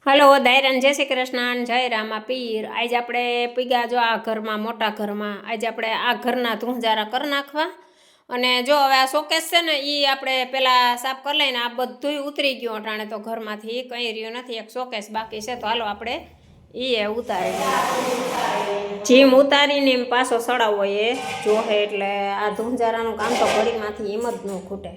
Hello દાયરાન જય શ્રી કૃષ્ણ જય રામા પીર। આજ આપણે પીગા જો આ ઘરમાં મોટા ઘરમાં આજ આપણે આ ઘરના ધૂંજારા કરી નાખવા। અને જો હવે આ શોકેસ છે ને એ આપણે પેલા સાફ કરી લઈને આ બધુંય ઉતરી ગયું અટાણે તો ઘરમાંથી કંઈ રહ્યું નથી, એક શોકેસ બાકી છે। તો હાલો આપણે એ ઉતારી જીમ ઉતારીને એમ પાછો સડાવવો એ જોહે, એટલે આ ધૂંજારાનું કામ તો ઘડીમાંથી એમ જ ન ખૂટે।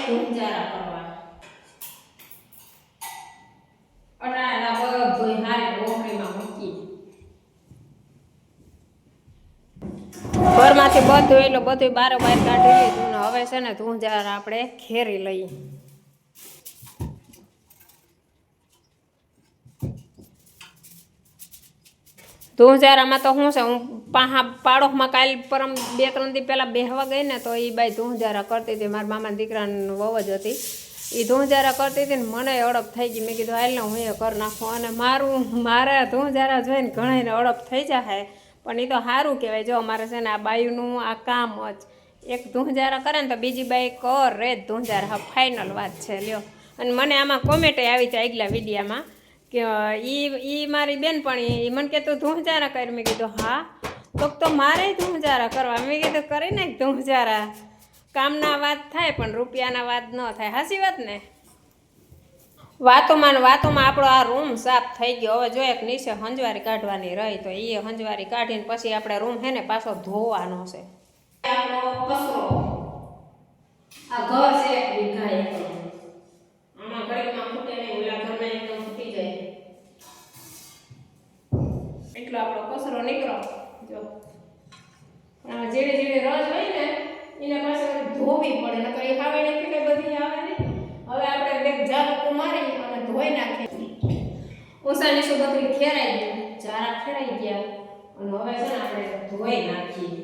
ધૂંજારા કરવા અટાણા બધું હારી ઓખરીમાં મૂકી ઘરમાંથી બધું એટલે બધું બારો બાર કાઢી લીધું ને હવે છે ને ધૂંજારા આપણે ખેરી લઈએ। ધૂંજારામાં તો શું છે, હું પાડોશમાં કાલ પરમ 2-3 દી પહેલાં બેહવા ગઈ ને તો એ બાઈ ધૂંજારા કરતી હતી, મારા મામાના દીકરાની વહુ જ હતી, એ ધૂંજારા કરતી હતી ને મને અડપ થઈ ગઈ। મેં કીધું હાલ ને હું એ કરી નાખું, અને મારા ધૂંજારા જોઈને ઘણાને અડપ થઈ જાય, પણ એ તો સારું કહેવાય। જો અમારે છે ને આ બાયુનું આ કામ જ એક ધૂંજારા કરે ને તો બીજી બાઈ કરે જ ધૂંજારા, હા ફાઇનલ વાત છે લ્યો। અને મને આમાં કોમેન્ટ આવી હતી આગલા વિડીયામાં કે ઈ મારી બેનપણી મને કે તું ધૂંજારા કરી, મેં કીધું હા, તો મારે ધૂંજારા કરવા, મેં કીધું કરી નાખ ધૂંજારા, કામના વાત થાય પણ રૂપિયાના વાત ન થાય, હાચી વાત ને। વાતોમાં આપણો આ રૂમ સાફ થઈ ગયો। હવે જો એક નીચે હંજવારી કાઢવાની રહી તો એ હંજવારી કાઢીને પછી આપણે રૂમ હે ને પાછો ધોવાનો છે। આપણો કચરો આ ઘર છે એક વીઘા એકડો, આમાં ઘડીકમાં ખૂટે નહીં, ઓલા ઘરમાં એકદમ ફૂટી જાય એટલો આપણો કચરો નીકળો। જો જેડી રજ હોય ને એને પાછળ ધોવી પડે, નકર એ ખાવે નથી કઈ બધી આવે નહીં। હવે આપણે બે ઝાડકું મારી અને ધોઈ નાખીએ। ઓસાની શું બધું ખેરાઈ ગયું, ઝારા ખેરાઈ ગયા, અને હવે છે ને આપણે ધોઈ નાખીએ।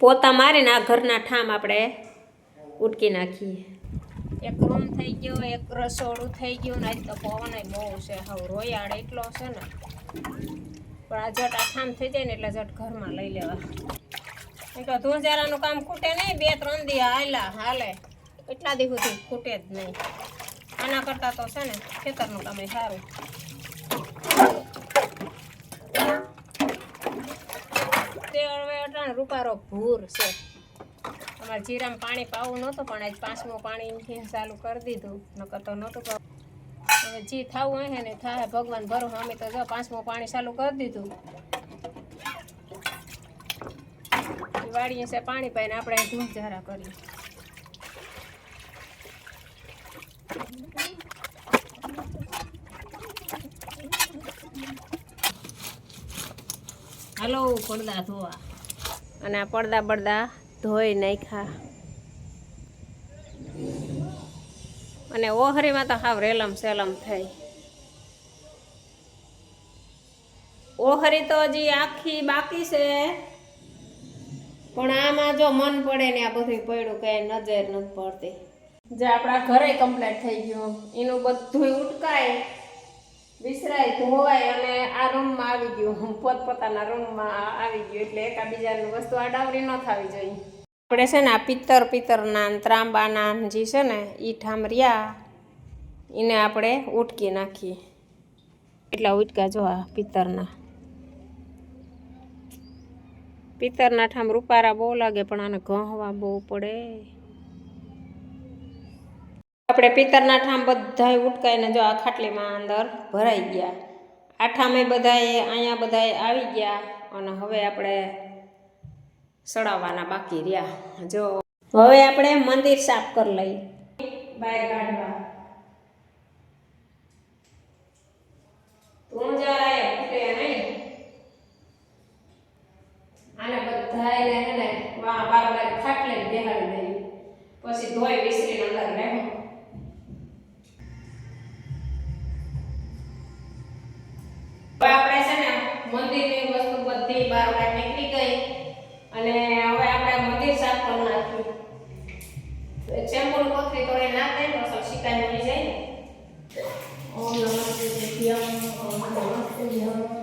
પોતા મારીને આ ઘરના ઠામ આપણે ઉટકી નાખીએ। એક રૂમ થઈ ગયો, એક રસોડું થઈ ગયું ને આજ તો પવન બહુ છે, હવે રોયાળ એટલો છે ને, પણ આ જટ આ ઠામ થઈ જાય ને એટલે જટ ઘરમાં લઈ લેવા। તો ધૂંજારાનું કામ ખૂટે નહીં, 2-3 દી હાલે એટલા દી સુધી ખૂટે જ નહીં। આના કરતાં તો છે ને ખેતરનું કામ સારું। રૂપારો ભૂર છે, અમારે જીરામાં પાણી પાવું નહોતું પણ આજ 5મું પાણી ચાલુ કરી દીધું, નકર તો નહોતું પાવું। હવે જી થવું હોય ને થાય, ભગવાન ભરો, અમે તો જો 5મું પાણી ચાલુ કરી દીધું। વાડીએ છે પાણી પાઈને આપણે ધૂંજારા કરીએ। હાલો પડદા ધોવા, અને આ પડદા બળદા ધોઈ નાખ્યા। અને ઓહરીમાં તો હાવ રેલમ સેલમ થઈ, ઓહરી તો હજી આખી બાકી છે, પણ આમાં જો મન પડે ને આ બધું પડ્યું કઈ નજર નથી પડતી। જે આપણા ઘરે કમ્પ્લીટ થઈ ગયું, એનું બધું ઉટકાય વિસરાય ધોવાય અને આ રૂમમાં આવી ગયું, પોતપોતાના રૂમમાં આવી ગયું, એટલે એકાબીજાની વસ્તુ આડાવરી ન થવી જોઈએ। આપણે છે ને આ પિત્તરના ત્રાંબાના જે છે ને એ ઠામ રહ્યા એને આપણે ઉટકી નાખીએ. એટલા ઉટકા જો આ પિત્તરના ઠામ રૂપારા બહુ લાગે પણ આને ઘહવા બહુ પડે. આપણે પિત્તરના ઠામ બધાય ઉટકાઈને જો આ ખાટલીમાં અંદર ભરાઈ ગયા. આ ઠામે બધાએ અહીંયા બધાએ આવી ગયા અને હવે આપણે સડાવવાના બાકી રહ્યા. જો હવે આપણે મંદિર સાફ કરી લઈએ. બહાર કાઢવા તું જરાય ફૂટે નહીં. આને બધાને હે ને બાર ખાટલે બેહાડી દઈએ પછી ધોઈ વિસરીને અંદર રહેવું. હવે આપણે છે ને મંદિરની વસ્તુ બધી બહાર નીકળી ગઈ અને હવે આપણે મંદિર સાફ કરી નાખ્યું. ચેમ્પુની કોથળી થોડી નાખે તો શિકાય મળી જાય ને. ઓમ નમઃ શિવાય. ઓમ નમઃ શિવાય.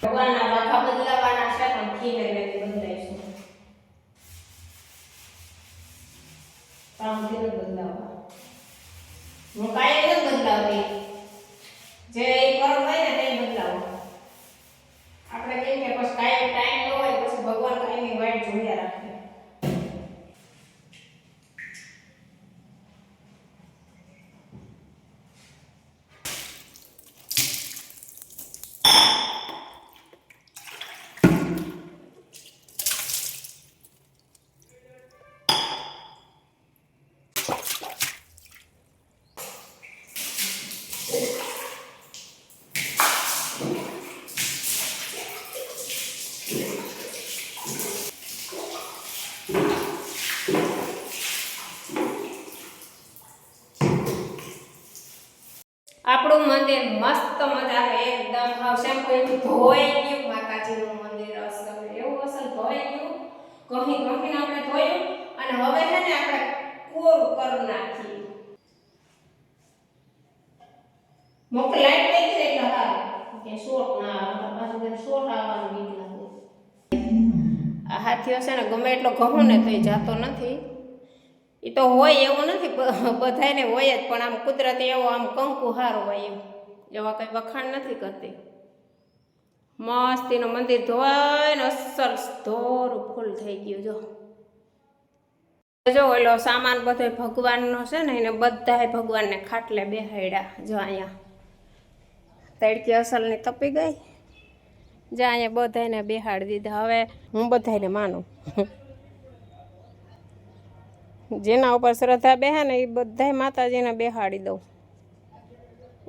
ભગવાનના વાઘા બદલાવાના છે પણ ખીને બદલાઈશું. કામથી બદલાવા હું કાંઈ નથી બદલાવતી. જે કરમ હોય ને તે બદલાવો. આપણે કેમ કે પછી કાંઈ ટાઈમ ન હોય પછી ભગવાન કાંઈની વાઈટ જોયા રાખે. આપણું મંદિર મસ્ત મજાનું એકદમ હાવ શેમ્પુ એવું ધોઈ ગયું. માતાજીનું મંદિર અસલ એવું અસલ ધોઈ ગયું. ઘણી આપણે ધોયું અને હવે છે ને આપણે કોરું કરી નાખીએ. મોક લાઈટ થઈ ગઈ એટલે હાલ કે શોટ ના આવે પાછું શોટ આવવાનું બીક લાગે. આ હાથીઓ છે ને ગમે એટલો ઘઉં ને તો જાતો નથી. એ તો હોય એવું નથી બધાને હોય જ પણ આમ કુદરતી એવો આમ કંકુ હારો હોય એમ એવા કંઈ વખાણ નથી કરતી. મસ્તીનું મંદિર ધોવાય ને અસલ ધોરું ફૂલ થઈ ગયું. જો ઓલો સામાન બધો ભગવાનનો છે ને એને બધાય ભગવાનને ખાટલે બેહાડ્યા. જો અહીંયા તડકી અસલની તપી ગઈ. જ્યાં અહીંયા બધાને બેહાડી દીધા. હવે હું બધાને માનું. જેના ઉપર શ્રદ્ધા બેહે ને એ બધાય માતાજીને બેહાડી દઉં.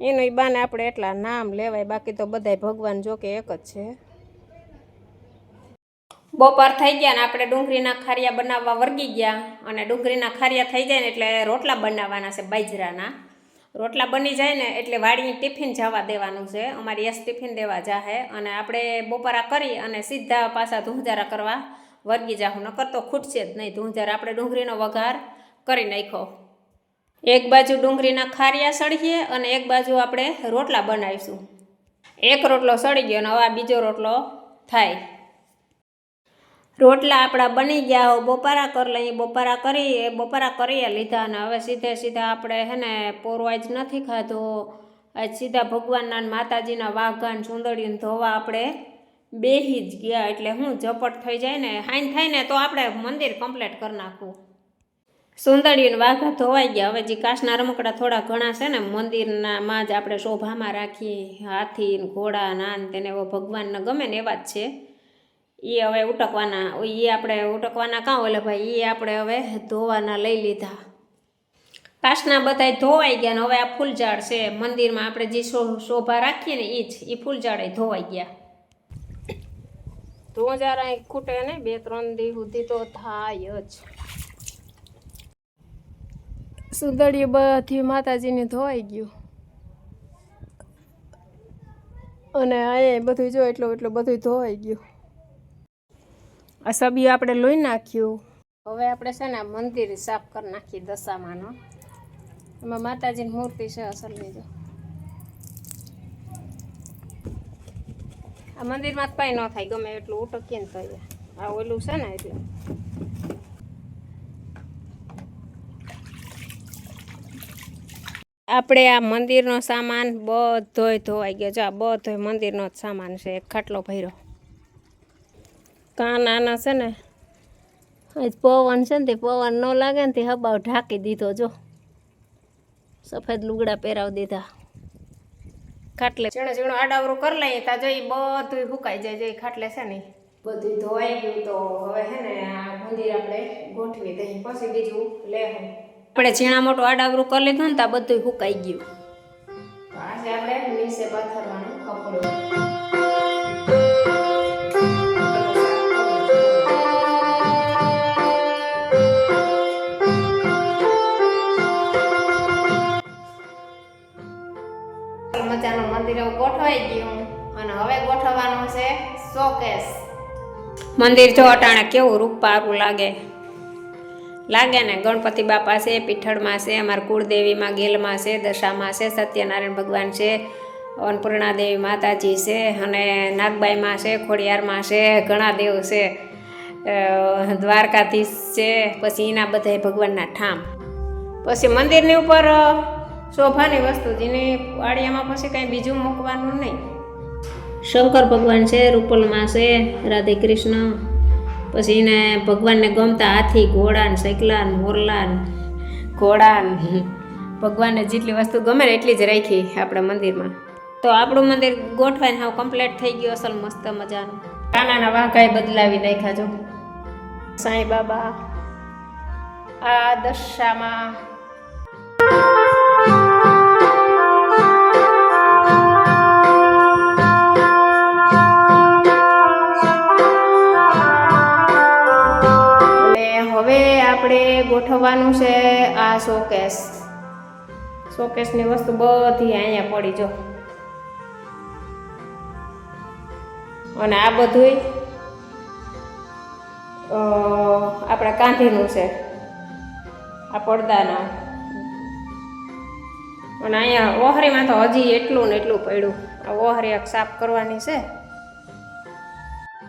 એનું એ બાને આપણે એટલા નામ લેવાય. બાકી તો બધાય ભગવાન જોકે એક જ છે. બપોર થઈ ગયા ને આપણે ડુંગળીના ખારિયા બનાવવા વર્ગી ગયા. અને ડુંગળીના ખારિયા થઈ જાય ને એટલે રોટલા બનાવવાના છે. બાજરાના રોટલા બની જાય ને એટલે વાડીની ટિફિન જવા દેવાનું છે. અમારી યસ ટિફિન દેવા જાહે અને આપણે બપોરા કરી અને સીધા પાછા ધુંજારા કરવા વર્ગી જાહું. નકર તો ખૂટશે જ નહીં ધુંજાર. આપણે ડુંગળીનો વઘાર કરી નાખ્યો. એક બાજુ ડુંગળીના ખારિયા સળીએ અને એક બાજુ આપણે રોટલા બનાવીશું. એક રોટલો સળી ગયો અને હવે બીજો રોટલો થાય. રોટલા આપણા બની ગયા. બપોરા કરી લઈએ. બપોરા કરી લીધા અને હવે સીધા આપણે હે ને પોરવાજ નથી ખાધો. આજ સીધા ભગવાનના માતાજીના વાઘાન સુંદરીને ધોવા આપણે બેહી જ ગયા. એટલે હું ઝપટ થઈ જાય ને હાઈન થાય ને તો આપણે મંદિર કમ્પ્લીટ કરી નાખવું. સુંદરીને વાઘા ધોવાઈ ગયા. હવે જે કાચના રમકડા થોડા ઘણા છે ને મંદિરમાં જ આપણે શોભામાં રાખીએ. હાથી ને ઘોડા નાન તેને ભગવાનને ગમે ને એવા જ છે. એ હવે ઉટકવાના કાં ઓલે ભાઈ એ આપણે હવે ધોવાના લઈ લીધા. કાચના બધાય ધોવાઈ ગયા ને હવે આ ફૂલઝાડ છે મંદિરમાં આપણે જે શોભા રાખીએ ને એ ફૂલઝાડ ધોવાઈ ગયા. ધોજારા ખૂટે ને 2-3 દી સુધી તો થાય જ. સુંદરીઓ બધી માતાજીને ધોવાઈ ગયું અને અહીંયા બધું જો એટલું બધું ધોવાઈ ગયું. આ સબિયું આપણે લોહી નાખ્યું. હવે આપણે છે ને મંદિર સાફ કરી નાખીએ દશામાનો. એમાં માતાજીની મૂર્તિ છે અસલની. જો આ મંદિરમાં કંઈ ન થાય, ગમે એટલું ઉટકીએ ને તો આ ઓલું છે ને એટલે. આપણે આ મંદિરનો સામાન બધોય ધોવાઈ ગયો. જો આ બધોય મંદિરનો જ સામાન છે. એક ખાટલો ભર્યો. કાન આના છે ને પવન છે ને તે પવન ન લાગે ને તે હબાવ ઢાંકી દીધો. જો સફેદ લુગડા પહેરાવી દીધા ખાટલે. ઝીણું ઝીણું આડાવરું કરી લઈએ તા જઈ બધું સુકાઈ જાય. જઈ ખાટલે છે ને બધું ધોવાઈ ગયું. તો હવે છે ને આ મંદિર આપણે ગોઠવી દઈએ, પછી બીજું લેવું. આપણે ઝીણા મોટું આડાવરું કરી લીધું ને ત્યાં બધું સુકાઈ ગયું. આજે આપણે નીચે પાથરવાનું કપડું. મજાનું મંદિર એવું ગોઠવાઈ ગયું. અને હવે ગોઠવવાનું છે શોકેસ. મંદિર જો અટાણે કેવું રૂપારું લાગે ને. ગણપતિ બાપા છે, પીઠળમાં છે, અમારા કુળદેવીમાં ગેલમાં છે, દશામાં છે, સત્યનારાયણ ભગવાન છે, અન્નપૂર્ણા દેવી માતાજી છે, અને નાગબાઈમાં છે, ખોડિયારમાં છે, ઘણા દેવ છે, દ્વારકાધીશ છે. પછી એના બધા ભગવાનના ઠામ. પછી મંદિરની ઉપર શોભાની વસ્તુ જેની વાડિયામાં પછી કાંઈ બીજું મૂકવાનું નહીં. શંકર ભગવાન છે, રૂપલમાં છે, રાધે કૃષ્ણ. પછી એને ભગવાનને ગમતા હાથી, ઘોડા ને સૈકલા ને મોરલા ને ઘોડા ને ભગવાનને જેટલી વસ્તુ ગમે ને એટલી જ રાખી આપણે મંદિરમાં. તો આપણું મંદિર ગોઠવાઈને હાવ કમ્પ્લીટ થઈ ગયું. અસલ મસ્ત મજાનું. કાનાના વાંકાઈ બદલાવી નાખ્યા. જો સાંઈ બાબા આ દશામાં. આપણે ગોઠવવાનું છે આ શોકેસ. શોકેસની વસ્તુ બધી અહીંયા પડી. જો અને આ બધું આપણે કાંધીનું છે, આ પડદાના. અને અહીંયા ઓહરીમાં તો હજી એટલું ને એટલું પડ્યું. આ ઓહરી એક સાફ કરવાની છે.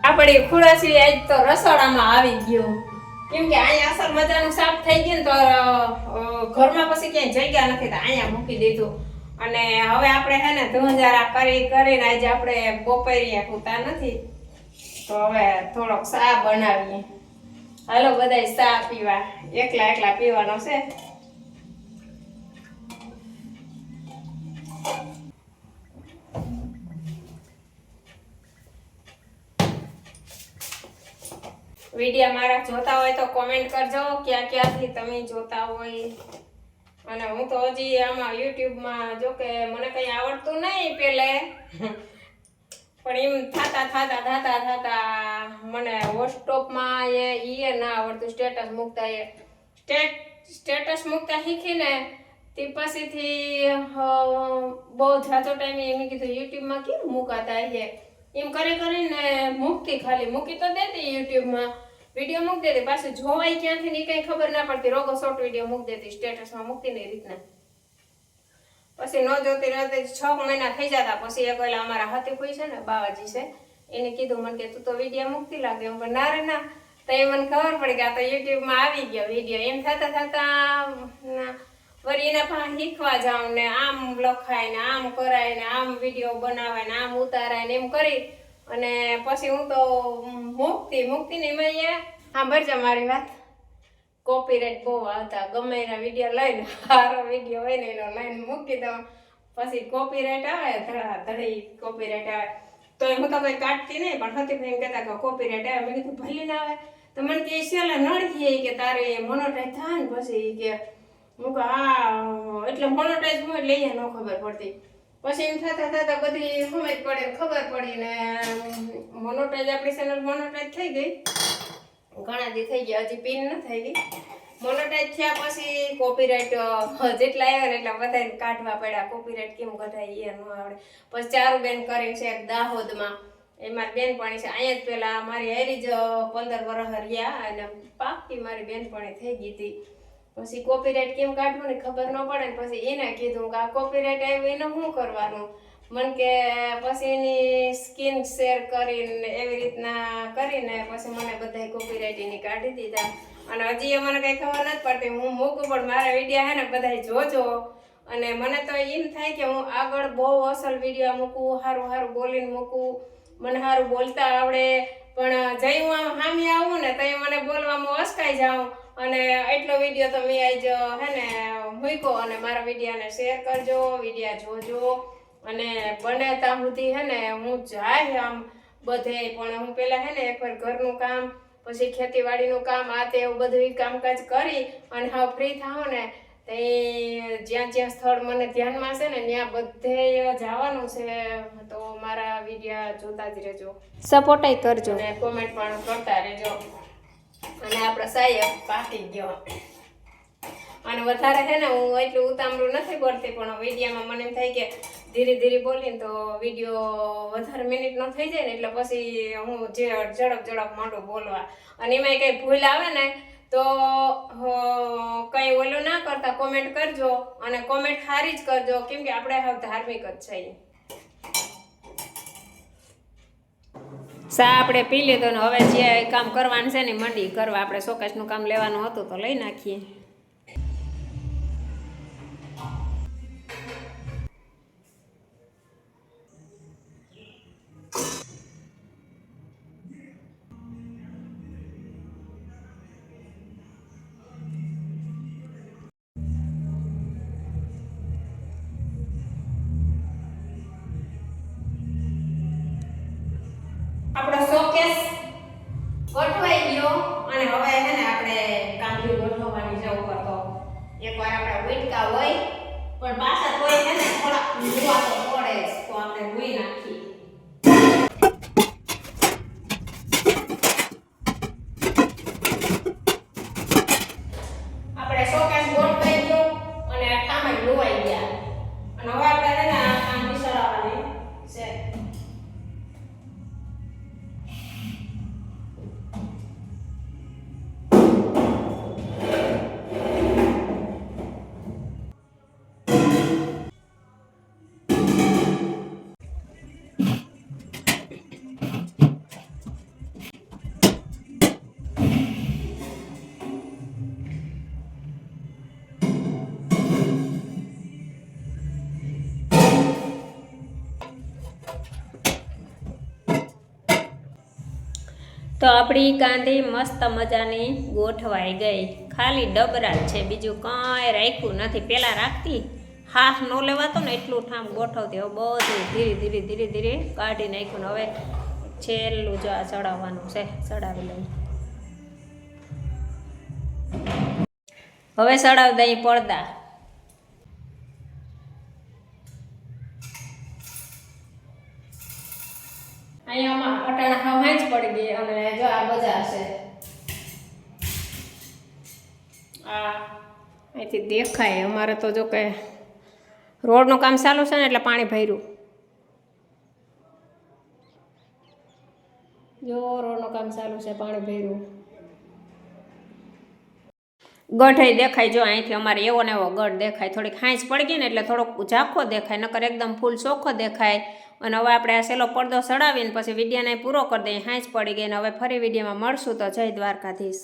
આપણી ખુડાસી આજ તો રસોડામાં આવી ગયું. કેમ કે અહીંયા અસલ મજાનું સાફ થઈ ગયું ને તો ઘરમાં પછી ક્યાંય જગ્યા નથી, તો અહીંયા મૂકી દીધું. અને હવે આપણે છે ને ધુંજારા કરીને આજે આપણે બપોરિયા ખૂતા નથી, તો હવે થોડોક ચા બનાવીએ. હાલો બધાય ચા પીવા. એકલા પીવાનો છે. વિડીયો મારા જોતા હોય તો કોમેન્ટ કરજો ક્યાંથી તમે જોતા હોય. અને હું તો હજી આમાં યુટ્યુબમાં જો કે મને કંઈ આવડતું નહીં પહેલે, પણ એમ થતા મને વોટ્સઅપમાં એ ના આવડતું. સ્ટેટસ મૂકતા શીખીને તે પછીથી બહુ જાજો ટાઈમ એમ કીધું યુટ્યુબમાં કેમ મૂકાતા એમ કરીને મૂકી તો દેતી યુટ્યુબમાં વિડીયો મૂકી દેતી. પાછું જોવાય ક્યાંથી ની કંઈ ખબર ના પડતી. રોગો શોર્ટ વિડીયો મૂકી દેતી, સ્ટેટસમાં મૂકતી નહીં રીતના. પછી ન જોતી રહેતી 6 મહિના થઈ જતા. પછી એક ઓલા અમારા હાથી કોઈ છે ને બાવાજી છે, એને કીધું મને કે તું તો વિડીયો મૂકતી લાગે. હું ના રે ના. તો એ મને ખબર પડી કે આ તો યુટ્યુબમાં આવી ગયો વિડીયો. એમ થતા વળી એના પાસે શીખવા જાઉં ને આમ લખાય ને આમ કરાય ને આમ વિડીયો બનાવાય ને આમ ઉતારાય ને એમ કરી અને પછી હું તો મૂકતી ને એમાં સાંભળજો મારી વાત. કોપીરાઇટ બહુ આવતા. ગમે એના વિડીયો લઈને સારો વિડીયો હોય ને એનો લઈને મૂકી દઉં, પછી કોપીરાઇટ આવે, ધડી કોપીરાઇટ આવે. તો હું તો કંઈ કાઢતી નહીં, પણ હતી એમ કહેતા કે કોપીરાઇટ આવે. મેં કીધું ભલે ના આવે તો મને કે છેલ્લે નડતી કે તારે મોનોટાઈઝ થાય ને પછી કે હું એટલે મોનોટાઈઝ હું એટલે ન ખબર પડતી. પછી એમ થતા બધી સમજ પડે, ખબર પડી ને મોનોટાઈઝ આપણી ચેનલ મોનોટાઈઝ થઈ ગઈ. ઘણા દી થઈ ગયા, હજી પિન ન થઈ ગઈ. મોનોટાઈઝ થયા પછી કોપીરાઇટ જેટલા આવ્યા ને એટલા બધાને કાઢવા પડ્યા. કોપીરાઇટ કેમ કઢાય એ ન આવડે. પછી ચારુબેન કરીને છે દાહોદમાં, એ મારી બેનપણી છે. અહીંયા જ પેલા મારી હારી જ 15 વર્ષ રહ્યા અને પાક્કી મારી બેનપણી થઈ ગઈ હતી. પછી કોપીરાઇટ કેમ કાઢવું ને ખબર ન પડે ને પછી એને કીધું કે આ કોપીરાઇટ આવ્યું એને શું કરવાનું. મન કે પછી એની સ્કીન શેર કરીને એવી રીતના કરીને પછી મને બધા કોપીરાઇટ એની કાઢી દીધા. અને હજી મને કઈ ખબર નથી પડતી. હું મૂકું પણ મારા વિડીયો હે ને બધા જોજો. અને મને તો એમ થાય કે હું આગળ બહુ અસલ વિડીયો મૂકું, સારું બોલીને મૂકું, મને સારું બોલતા આવડે. પણ જઈ હું આમ સામે આવું ને તો મને બોલવામાં અસકાઈ જાઉં. અને એટલો વિડીયો તો મેં આજ હે ને મૂક્યો. અને મારા વિડીયોને શેર કરજો, વિડીયો જોજો. અને બને ત્યાં સુધી હે ને હું જાય આમ બધે પણ હું પેલા હે ને એકવાર ઘરનું કામ પછી ખેતીવાડીનું કામ આ તે એવું બધું કામકાજ કરી અને હવે ફ્રી થાઉં ને તે જ્યાં સ્થળ મને ધ્યાનમાં છે ને ત્યાં બધે જવાનું છે. તો મારા વિડીયો જોતા જ રહેજો, સપોર્ટ કરજો અને કોમેન્ટ પણ કરતા રહેજો. અને આપણે સાહેબ પાકી ગયો. અને વધારે છે ને હું એટલું ઉતામળું નથી બોલતી પણ વિડીયોમાં મને એમ થાય કે ધીરે ધીરે બોલીને તો વિડીયો વધારે મિનિટનો થઈ જાય ને એટલે પછી હું જે ઝડપ માંડું બોલવા. અને એમાં કંઈ ભૂલ આવે ને તો કંઈ ઓલું ના કરતા કોમેન્ટ કરજો. અને કોમેન્ટ સારી જ કરજો કેમ કે આપણે હવે ધાર્મિક જ છીએ. સા આપણે પી લીધો ને હવે જે કામ કરવાનું છે ને મંડી કરવા. આપણે શોકેસનું કામ લેવાનું હતું તો લઈ નાખીએ. આપણો શોકેસ ગોઠવાઈ ગયો અને હવે છે ને આપણે કાંગલી ગોઠવવાની છે ઉપર. તો એકવાર આપણે વીટકા હોય પણ પાછા કોઈ છે ને થોડા લુવા તો પડે જ તો આપણે ધોઈ નાખીએ. આપણે શોકેસ ગોઠવાઈ ગયો અને આ ઠામા લુવાઈ ગયા અને હવે આપણે છે ને આ કાંગલી સરાવવાની છે. તો આપણી કાંધી મસ્ત મજાની ગોઠવાઈ ગઈ. ખાલી ડબરા જ છે, બીજું કાંઈ રાખ્યું નથી. પહેલાં રાખતી હાથ ન લેવાતો ને એટલું ઠામ ગોઠવતી. હવે બધું ધીરે ધીરે કાઢી નાખ્યું. હવે છેલ્લું જો આ ચડાવવાનું છે, ચડાવી લઈ. હવે ચડાવી દઈ પડદા. અહીંયામાં અટાણા હાવ જ પડી ગઈ અને જો આ બજાર છે. આ અહીંથી દેખાય. અમારે તો જો કે રોડનું કામ ચાલુ છે ને એટલે પાણી ભર્યું. જો રોડનું કામ ચાલુ છે, પાણી ભર્યું. ગઢ દેખાય. જો અહીંથી અમારે એવો ને એવો ગઢ દેખાય. થોડીક હાંચ પડી ગઈ ને એટલે થોડોક ઝાંખો દેખાય, નકર એકદમ ફૂલ ચોખ્ખો દેખાય. અને હવે આપણે આ સેલો પડદો ચડાવીને પછી વિડીયોને પૂરો કરી દઈએ. હાંચ પડી ગઈ ને હવે ફરી વિડીયોમાં મળશું. તો જય દ્વારકાધીશ.